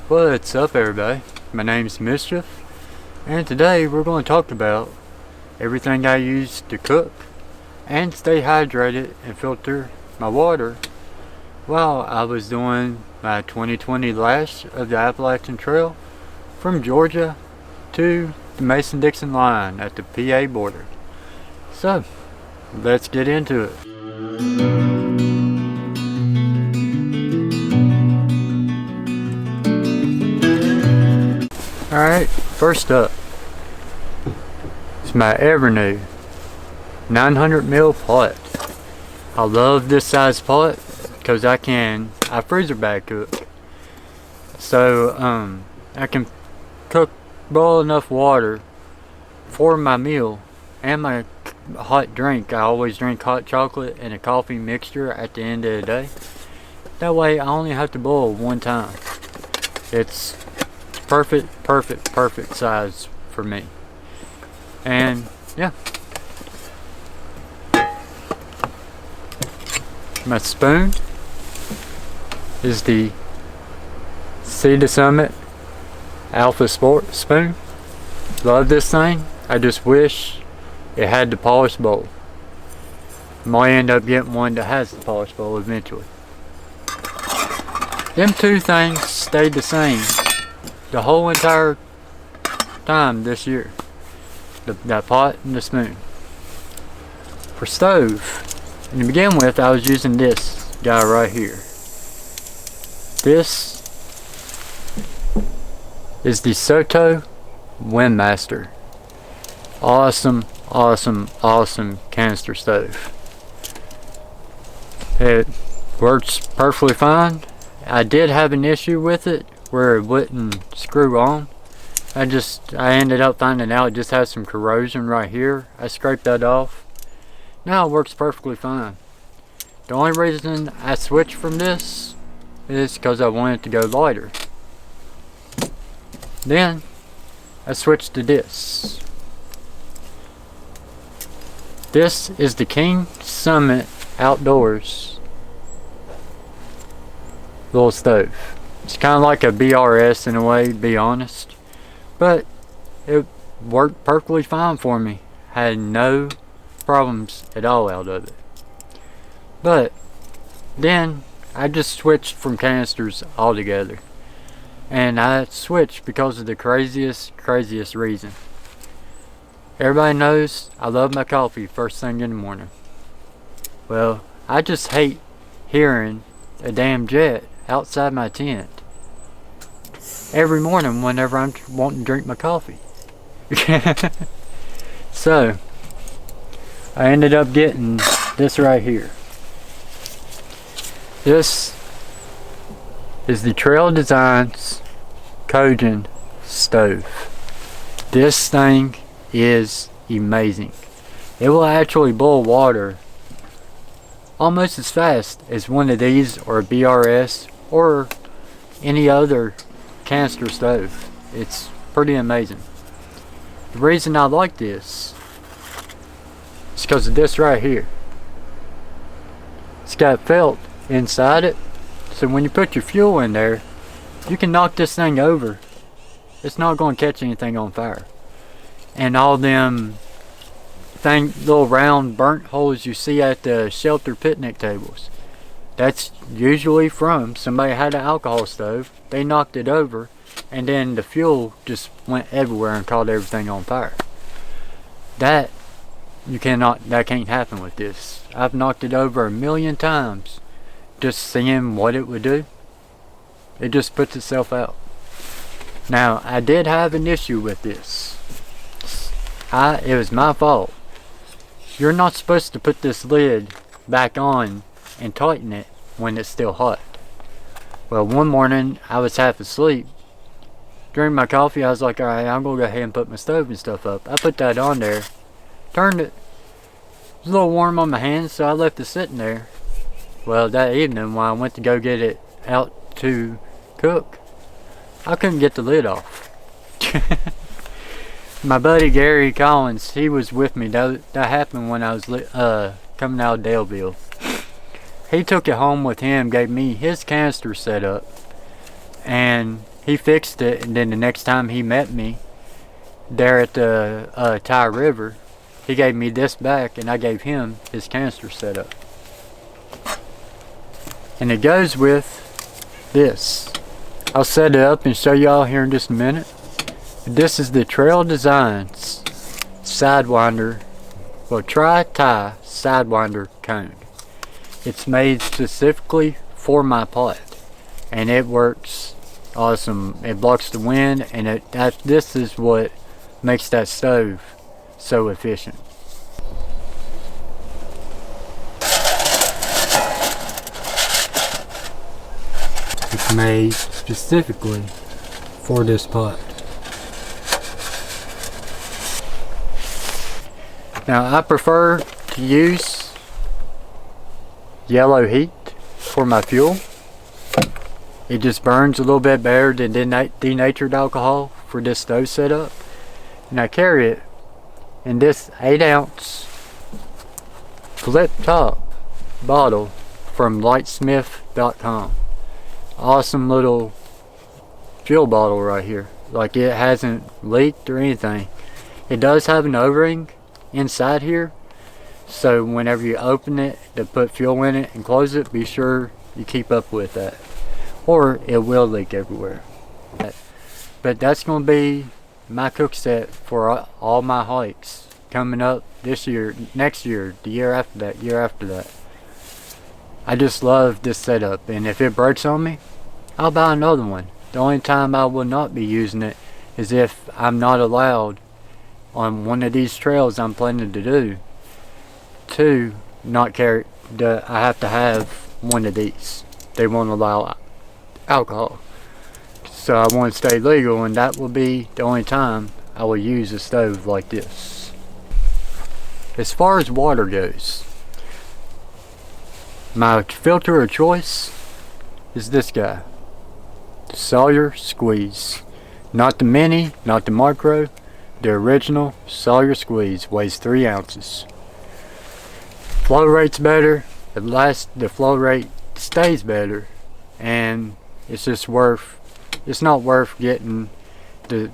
What's up, everybody? My name's Mischief, and today we're going to talk about everything I use to cook and stay hydrated and filter my water while I was doing my 2020 lash of the Appalachian Trail from Georgia to the Mason-Dixon line at the PA border. So, let's get into it. Alright, first up is my Evernew 900ml pot. I love this size pot because I freezer bag cook. So I can boil enough water for my meal and my hot drink. I always drink hot chocolate and a coffee mixture at the end of the day. That way I only have to boil one time. It's perfect size for me. And yeah, my spoon is the Sea to Summit Alpha Sport spoon. Love this thing. I just wish it had the polish bowl. Might end up getting one that has the polish bowl eventually. Them two things stayed the same the whole entire time this year. That pot and the spoon. For stove, and to begin with, I was using this guy right here. This is the Soto Windmaster. Awesome canister stove. It works perfectly fine. I did have an issue with it where it wouldn't screw on. I ended up finding out it just has some corrosion right here. I scraped that off. Now it works perfectly fine. The only reason I switched from this is because I wanted to go lighter. Then I switched to this. This is the King Summit Outdoors little stove. It's kind of like a BRS in a way, to be honest. But it worked perfectly fine for me. Had no problems at all out of it. But then I just switched from canisters altogether. And I switched because of the craziest reason. Everybody knows I love my coffee first thing in the morning. Well, I just hate hearing a damn jet outside my tent every morning whenever I'm wanting to drink my coffee. So I ended up getting this right here. This is the Trail Designs Cogen stove. This thing is amazing. It will actually boil water almost as fast as one of these or a BRS or any other canister stove. It's pretty amazing. The reason I like this is because of this right here. It's got felt inside it, so when you put your fuel in there, you can knock this thing over. It's not going to catch anything on fire. And all them little round burnt holes you see at the shelter picnic tables, that's usually from somebody had an alcohol stove, they knocked it over, and then the fuel just went everywhere and caught everything on fire. That can't happen with this. I've knocked it over 1,000,000 times just seeing what it would do. It just puts itself out. Now, I did have an issue with this. It was my fault. You're not supposed to put this lid back on and tighten it when it's still hot. Well, one morning I was half asleep. During my coffee, I was like, alright, I'm gonna go ahead and put my stove and stuff up. I put that on there, turned it. It was a little warm on my hands, so I left it sitting there. Well, that evening when I went to go get it out to cook, I couldn't get the lid off. My buddy Gary Collins, he was with me. That happened when I was coming out of Daleville. He took it home with him, gave me his canister set up, and he fixed it, and then the next time he met me there at the Ty River, he gave me this back, and I gave him his canister setup. And it goes with this. I'll set it up and show y'all here in just a minute. This is the Trail Designs Sidewinder, well, Tri-Tie Sidewinder cone. It's made specifically for my pot, and it works awesome. It blocks the wind, and this is what makes that stove so efficient. It's made specifically for this pot. Now I prefer to use yellow heat for my fuel. It just burns a little bit better than denatured alcohol for this stove setup. And I carry it in this 8-ounce flip top bottle from lightsmith.com. Awesome little fuel bottle right here. Like, it hasn't leaked or anything. It does have an O-ring inside here, so whenever you open it to put fuel in it and close it, be sure you keep up with that, or it will leak everywhere. But that's going to be my cook set for all my hikes coming up this year, next year, the year after that, year after that. I just love this setup, and if it breaks on me, I'll buy another one. The only time I will not be using it is if I'm not allowed on one of these trails I'm planning to do to not carry I have to have one of these. They won't allow alcohol, so I want to stay legal, and that will be the only time I will use a stove like this. As far as water goes, my filter of choice is this guy, the Sawyer Squeeze. Not the mini, not the micro, the original Sawyer Squeeze. Weighs 3 ounces. Flow rate's better, the flow rate stays better, and it's just it's not worth getting the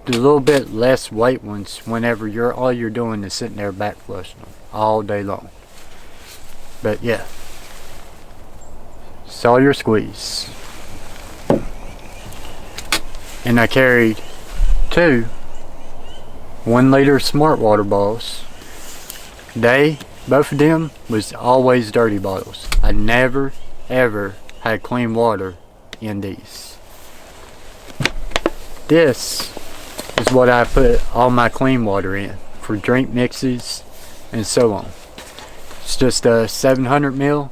little bit less weight ones whenever all you're doing is sitting there back flushing them all day long. But yeah, Sawyer Squeeze. And I carried 2 1-liter smart water bottles. Both of them was always dirty bottles. I never ever had clean water in these. This is what I put all my clean water in for drink mixes and so on. It's just a 700 ml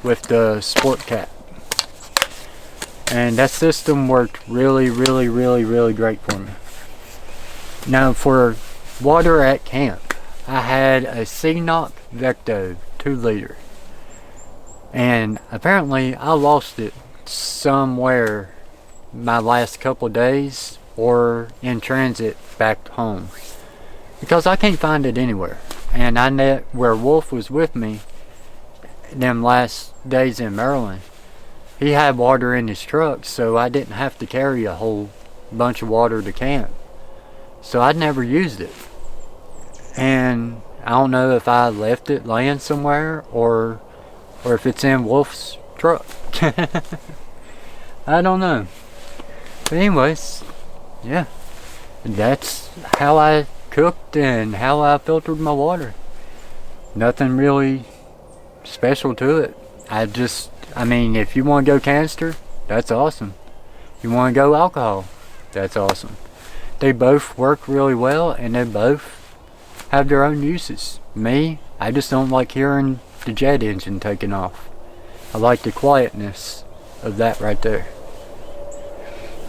with the sport cap. And that system worked really great for me. Now, for water at camp, I had a Knock Vecto 2-liter, and apparently I lost it somewhere my last couple days or in transit back home, because I can't find it anywhere. And I know where Wolf was with me them last days in Maryland, he had water in his truck, so I didn't have to carry a whole bunch of water to camp. So I'd never used it. And I don't know if I left it laying somewhere or if it's in Wolf's truck. I don't know. But anyways, yeah. That's how I cooked and how I filtered my water. Nothing really special to it. I mean, if you want to go canister, that's awesome. You want to go alcohol, that's awesome. They both work really well, and they both have their own uses. Me, I just don't like hearing the jet engine taking off. I like the quietness of that right there.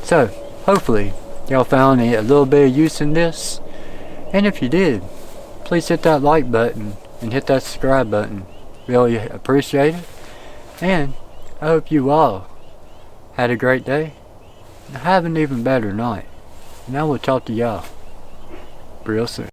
So, hopefully, y'all found a little bit of use in this. And if you did, please hit that like button and hit that subscribe button. Really appreciate it. And I hope you all had a great day and have an even better night. And I will talk to y'all real soon.